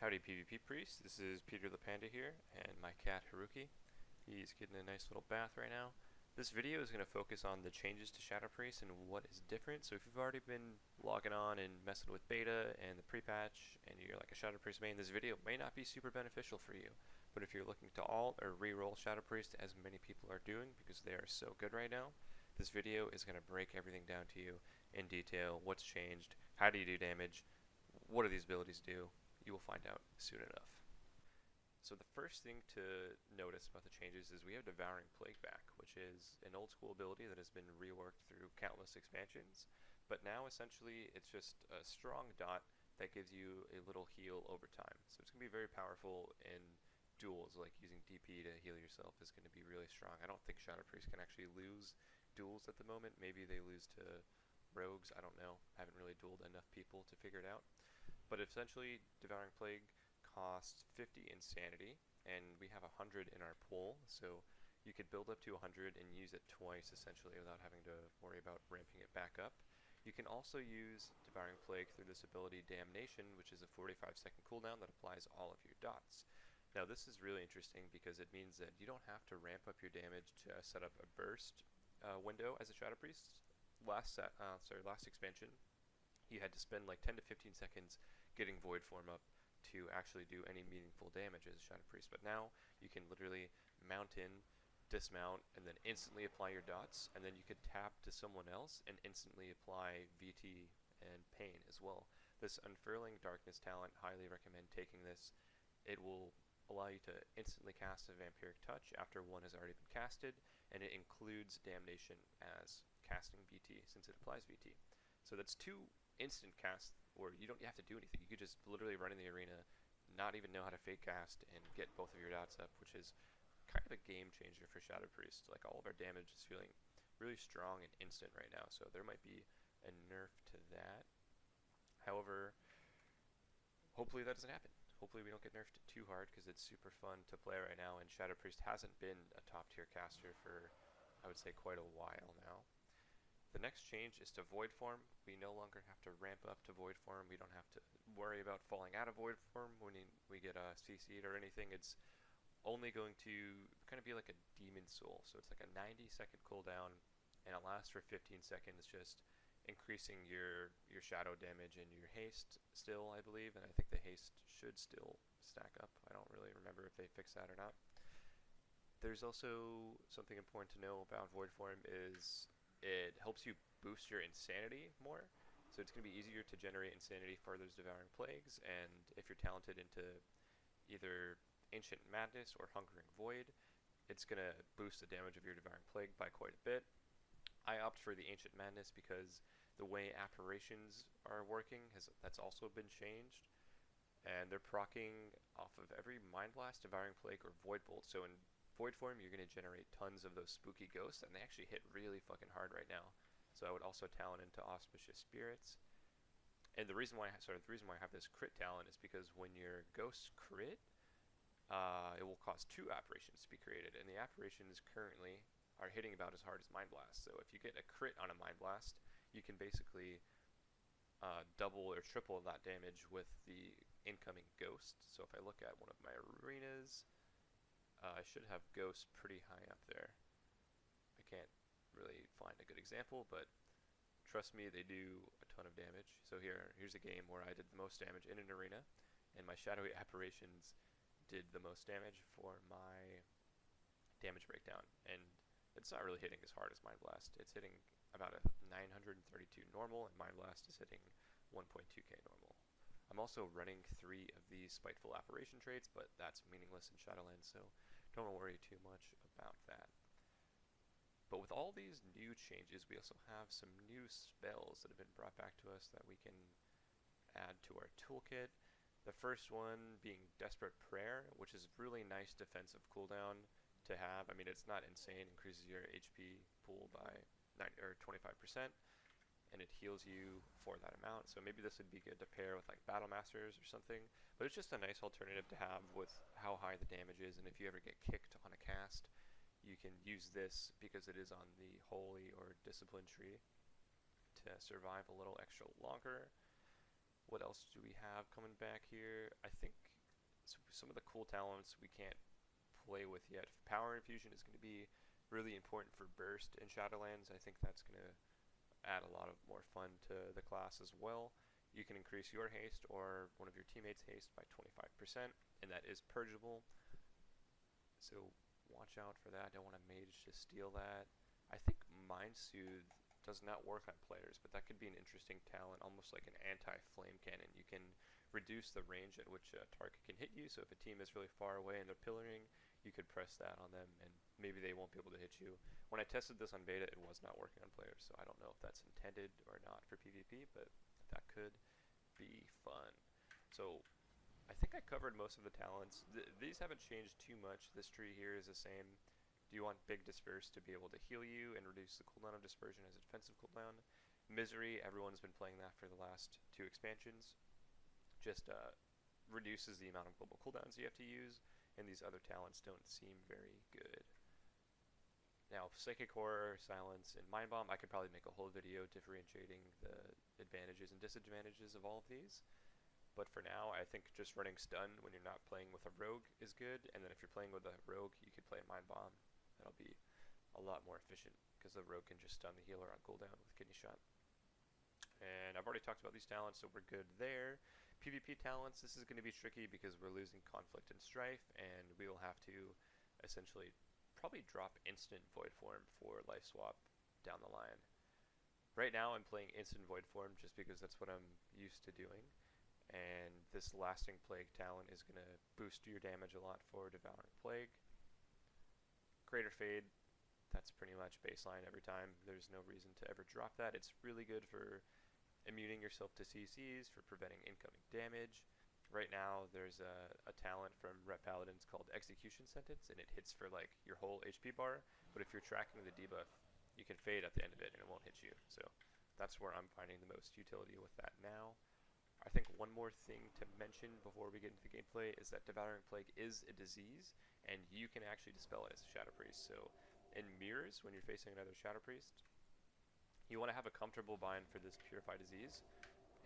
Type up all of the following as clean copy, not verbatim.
Howdy PvP Priest, this is Peter the Panda here, and my cat Haruki. He's getting a nice little bath right now. This video is going to focus on the changes to Shadow Priest and what is different. So if you've already been logging on and messing with beta and the pre-patch, and you're like a Shadow Priest main, this video may not be super beneficial for you. But if you're looking to alt or re-roll Shadow Priest, as many people are doing because they are so good right now, this video is going to break everything down to you in detail. What's changed, how do you do damage, what do these abilities do? You will find out soon enough. So the first thing to notice about the changes is we have Devouring Plague back, which is an old school ability that has been reworked through countless expansions, but now essentially it's just a strong dot that gives you a little heal over time. So it's going to be very powerful in duels, like using DP to heal yourself is going to be really strong. I don't think Shadow Priest can actually lose duels at the moment. Maybe they lose to rogues, I don't know. I haven't really dueled enough people to figure it out. But essentially, Devouring Plague costs 50 insanity, and we have 100 in our pool, so you could build up to 100 and use it twice, essentially, without having to worry about ramping it back up. You can also use Devouring Plague through this ability Damnation, which is a 45-second cooldown that applies all of your dots. Now, this is really interesting because it means that you don't have to ramp up your damage to set up a burst window as a Shadow Priest. Last expansion, you had to spend like 10 to 15 seconds getting Void Form up to actually do any meaningful damage as a Shadow Priest. But now you can literally mount in, dismount, and then instantly apply your dots, and then you could tap to someone else and instantly apply VT and Pain as well. This Unfurling Darkness talent, highly recommend taking this. It will allow you to instantly cast a Vampiric Touch after one has already been casted, and it includes Damnation as casting VT since it applies VT. So that's two instant casts where you don't have to do anything. You could just literally run in the arena, not even know how to fake cast, and get both of your dots up, which is kind of a game changer for Shadow Priest. Like, all of our damage is feeling really strong and instant right now, so there might be a nerf to that. However, hopefully that doesn't happen. Hopefully we don't get nerfed too hard, because it's super fun to play right now, and Shadow Priest hasn't been a top tier caster for, I would say, quite a while now. The next change is to Void Form. We no longer have to ramp up to Void Form. We don't have to worry about falling out of Void Form when we get CC'd or anything. It's only going to kind of be like a Demon Soul. So it's like a 90-second cooldown, and it lasts for 15 seconds, just increasing your shadow damage and your haste still, I believe. And I think the haste should still stack up. I don't really remember if they fixed that or not. There's also something important to know about Void Form is it helps you boost your insanity more. So it's going to be easier to generate insanity for those Devouring Plagues, and if you're talented into either Ancient Madness or Hungering Void, it's going to boost the damage of your Devouring Plague by quite a bit. I opt for the Ancient Madness because the way apparitions are working, that's also been changed, and they're proccing off of every Mind Blast, Devouring Plague, or Void Bolt. So in Void Form, you're going to generate tons of those spooky ghosts, and they actually hit really fucking hard right now. So I would also talent into Auspicious Spirits. And the reason why I have this crit talent is because when your ghosts crit, it will cause 2 apparitions to be created, and the apparitions currently are hitting about as hard as Mind Blast. So if you get a crit on a Mind Blast, you can basically double or triple that damage with the incoming ghost. So if I look at one of my arenas, I should have ghosts pretty high up there. I can't really find a good example, but trust me, they do a ton of damage. So here's a game where I did the most damage in an arena, and my shadowy apparitions did the most damage for my damage breakdown. And it's not really hitting as hard as Mind Blast. It's hitting about a 932 normal, and Mind Blast is hitting 1.2k normal. I'm also running 3 of these Spiteful Apparition traits, but that's meaningless in Shadowlands, so don't worry too much about that. But with all these new changes, we also have some new spells that have been brought back to us that we can add to our toolkit. The first one being Desperate Prayer, which is really nice defensive cooldown to have. I mean, it's not insane, increases your HP pool by 25%. And it heals you for that amount. So maybe this would be good to pair with like Battle Masters or something. But it's just a nice alternative to have with how high the damage is. And if you ever get kicked on a cast, you can use this because it is on the Holy or Discipline tree to survive a little extra longer. What else do we have coming back here? I think some of the cool talents we can't play with yet. Power Infusion is going to be really important for Burst in Shadowlands. I think that's going to add a lot of more fun to the class as well. You can increase your haste or one of your teammates' haste by 25%, and that is purgeable. So watch out for that. Don't want a mage to steal that. I think Mind Soothe does not work on players, but that could be an interesting talent, almost like an anti-flame cannon. You can reduce the range at which a target can hit you, so if a team is really far away and they're pillaring, you could press that on them, and maybe they won't be able to hit you. When I tested this on beta, it was not working on players, so I don't know if that's intended or not for PvP, but that could be fun. So I think I covered most of the talents. These haven't changed too much. This tree here is the same. Do you want Big Disperse to be able to heal you and reduce the cooldown of Dispersion as a defensive cooldown? Misery, everyone's been playing that for the last 2 expansions. Just reduces the amount of global cooldowns you have to use, and these other talents don't seem very good. Now, Psychic Horror, Silence, and Mind Bomb, I could probably make a whole video differentiating the advantages and disadvantages of all of these. But for now, I think just running Stun when you're not playing with a Rogue is good, and then if you're playing with a Rogue, you could play Mind Bomb. That'll be a lot more efficient, because the Rogue can just stun the healer on cooldown with Kidney Shot. And I've already talked about these talents, so we're good there. PvP talents, this is going to be tricky because we're losing Conflict and Strife, and we will have to essentially probably drop instant Void Form for Life Swap down the line. Right now I'm playing instant Void Form just because that's what I'm used to doing, and this Lasting Plague talent is going to boost your damage a lot for Devouring Plague. Greater Fade, that's pretty much baseline every time. There's no reason to ever drop that. It's really good for immuning yourself to CCs, for preventing incoming damage. Right now there's a talent from Rep Paladins called Execution Sentence, and it hits for like your whole HP bar, but if you're tracking the debuff, you can fade at the end of it and it won't hit you. So that's where I'm finding the most utility with that now. I think one more thing to mention before we get into the gameplay is that Devouring Plague is a disease, and you can actually dispel it as a Shadow Priest. So in Mirrors, when you're facing another Shadow Priest, you want to have a comfortable bind for this Purify Disease,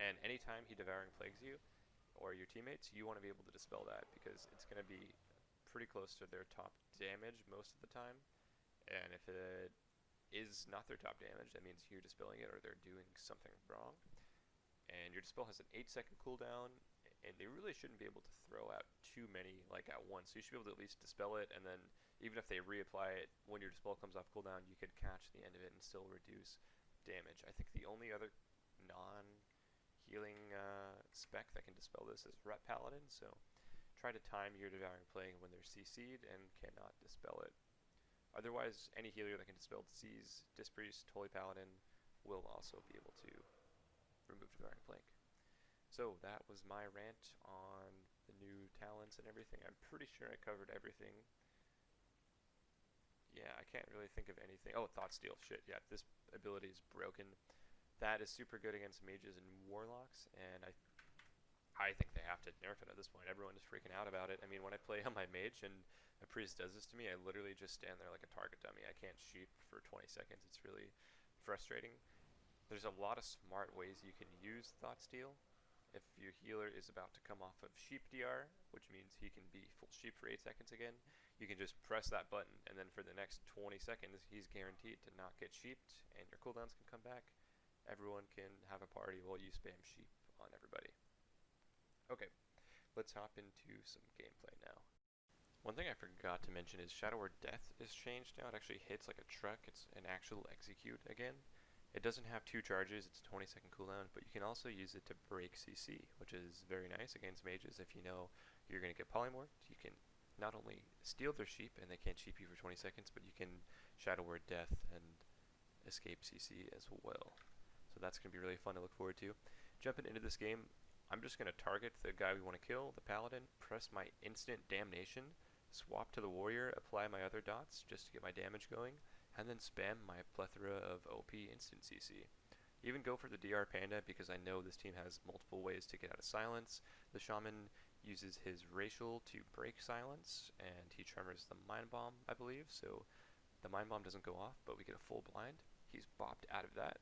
and anytime he Devouring Plagues you, or your teammates, you want to be able to dispel that, because it's going to be pretty close to their top damage most of the time, and if it is not their top damage, that means you're dispelling it or they're doing something wrong. And your dispel has an 8-second cooldown, and they really shouldn't be able to throw out too many like at once, so you should be able to at least dispel it, and then even if they reapply it when your dispel comes off cooldown, you could catch the end of it and still reduce damage. I think the only other non-healing spec that can dispel this is Rep Paladin, so try to time your Devouring Plague when they're CC'd and cannot dispel it. Otherwise, any healer that can dispel disease, Dispriest, Holy Paladin, will also be able to remove Devouring Plague. So that was my rant on the new talents and everything. I'm pretty sure I covered everything. Yeah, I can't really think of anything. Oh, Thought Steal. Shit, yeah, this ability is broken. That is super good against mages and warlocks, and I think they have to nerf it at this point. Everyone is freaking out about it. I mean, when I play on my mage and a priest does this to me, I literally just stand there like a target dummy. I can't sheep for 20 seconds. It's really frustrating. There's a lot of smart ways you can use Thought Steal. If your healer is about to come off of sheep DR, which means he can be full sheep for 8 seconds again, you can just press that button, and then for the next 20 seconds, he's guaranteed to not get sheeped, and your cooldowns can come back. Everyone can have a party while you spam sheep on everybody. Okay, let's hop into some gameplay now. One thing I forgot to mention is Shadow Word Death is changed now. It actually hits like a truck. It's an actual execute again. It doesn't have 2 charges, it's a 20-second cooldown, but you can also use it to break CC, which is very nice against mages. If you know you're going to get polymorphed, you can not only steal their sheep and they can't sheep you for 20 seconds, but you can Shadow Word Death and escape CC as well. So that's going to be really fun to look forward to. Jumping into this game, I'm just going to target the guy we want to kill, the Paladin, press my instant damnation, swap to the warrior, apply my other dots just to get my damage going, and then spam my plethora of OP instant CC. Even go for the DR Panda because I know this team has multiple ways to get out of silence. The Shaman uses his racial to break silence, and he tremors the Mind Bomb, I believe, so the Mind Bomb doesn't go off, but we get a full blind. He's bopped out of that.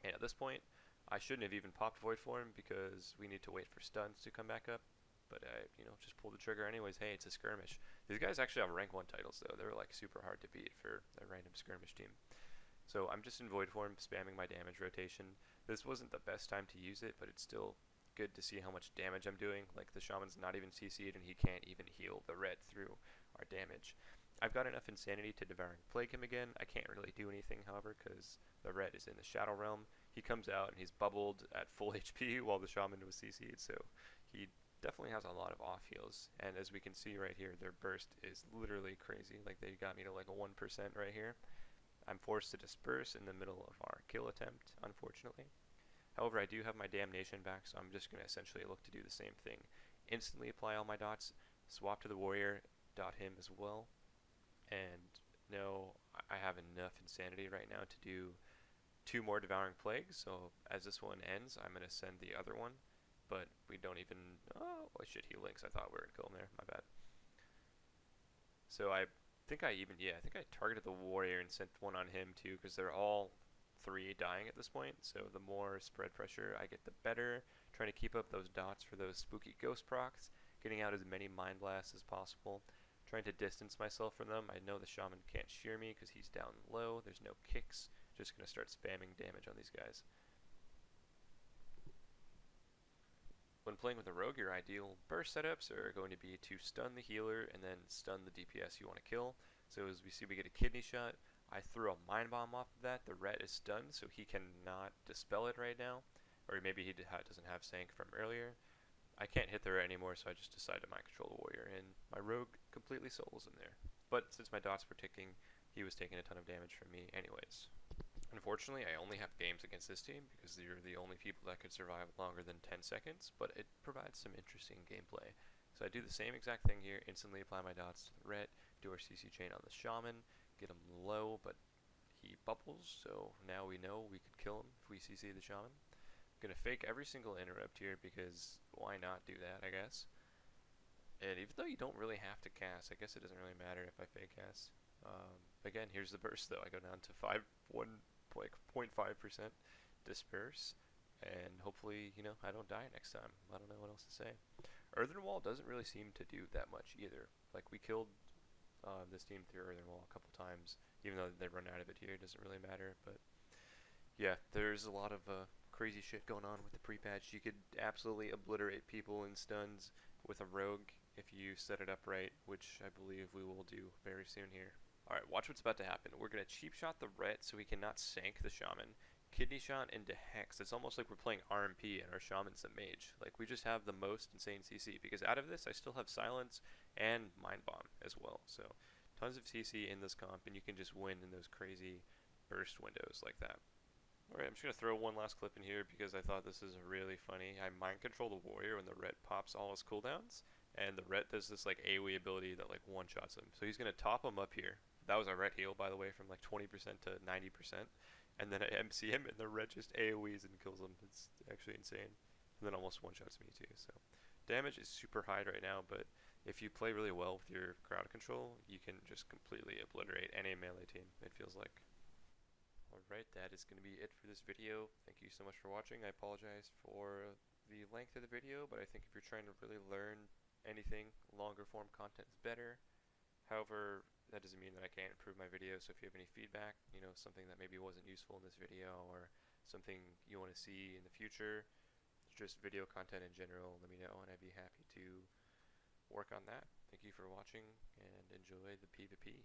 And at this point, I shouldn't have even popped Void Form because we need to wait for stuns to come back up, but I, just pulled the trigger anyways. Hey, it's a skirmish. These guys actually have rank 1 titles though. They're like super hard to beat for a random skirmish team. So I'm just in void form, spamming my damage rotation. This wasn't the best time to use it, but it's still good to see how much damage I'm doing. Like the shaman's not even CC'd and he can't even heal the red through our damage. I've got enough insanity to Devouring Plague him again. I can't really do anything, however, because the red is in the Shadow Realm. He comes out and he's bubbled at full HP while the shaman was CC'd, so he definitely has a lot of off heals. And as we can see right here, their burst is literally crazy. Like they got me to like a 1% right here. I'm forced to disperse in the middle of our kill attempt, unfortunately. However, I do have my damnation back, so I'm just going to essentially look to do the same thing. Instantly apply all my dots, swap to the warrior, dot him as well, and know I have enough insanity right now to do 2 more Devouring Plagues, so as this one ends, I'm going to send the other one, but we don't even, oh shit, he links, I thought we were going to kill him there, my bad. So I think I targeted the warrior and sent one on him too, because they're all 3 dying at this point, so the more spread pressure I get, the better. Trying to keep up those dots for those spooky ghost procs, getting out as many mind blasts as possible, trying to distance myself from them. I know the shaman can't shear me because he's down low, there's no kicks, just going to start spamming damage on these guys. When playing with a rogue, your ideal burst setups are going to be to stun the healer and then stun the DPS you want to kill. So as we see, we get a kidney shot. I threw a mind bomb off of that. The ret is stunned, so he cannot dispel it right now. Or maybe he doesn't have sank from earlier. I can't hit the ret anymore, so I just decided to mind control the warrior, and my rogue completely solos him there. But since my dots were ticking, he was taking a ton of damage from me anyways. Unfortunately, I only have games against this team because they're the only people that could survive longer than 10 seconds, but it provides some interesting gameplay. So I do the same exact thing here, instantly apply my dots to the ret, do our CC chain on the shaman, get him low, but he bubbles, so now we know we could kill him if we CC the shaman. I'm going to fake every single interrupt here because why not do that, I guess. And even though you don't really have to cast, I guess it doesn't really matter if I fake cast. Again, here's the burst though. I go down to 0.5% disperse, and hopefully, I don't die next time. I don't know what else to say. Earthen Wall doesn't really seem to do that much either. Like, we killed this team through Earthen Wall a couple times, even though they run out of it here, it doesn't really matter. But yeah, there's a lot of crazy shit going on with the pre-patch. You could absolutely obliterate people in stuns with a rogue if you set it up right, which I believe we will do very soon here. Alright, watch what's about to happen. We're going to cheap shot the ret so we cannot sank the shaman. Kidney shot into hex. It's almost like we're playing RMP and our shaman's the mage. Like, we just have the most insane CC, because out of this I still have silence and mind bomb as well. So tons of CC in this comp, and you can just win in those crazy burst windows like that. Alright, I'm just going to throw one last clip in here because I thought this is really funny. I mind control the warrior when the ret pops all his cooldowns, and the ret does this like AoE ability that like one-shots him. So he's going to top him up here. That was a ret heal, by the way, from like 20% to 90%. And then I MC him, and the ret just AoEs and kills him. It's actually insane. And then almost one-shots me too. So damage is super high right now, but if you play really well with your crowd control, you can just completely obliterate any melee team, it feels like. Alright, that is going to be it for this video. Thank you so much for watching. I apologize for the length of the video, but I think if you're trying to really learn anything, longer form content is better. However, that doesn't mean that I can't improve my videos, so if you have any feedback, something that maybe wasn't useful in this video, or something you want to see in the future, just video content in general, let me know, and I'd be happy to work on that. Thank you for watching, and enjoy the PvP.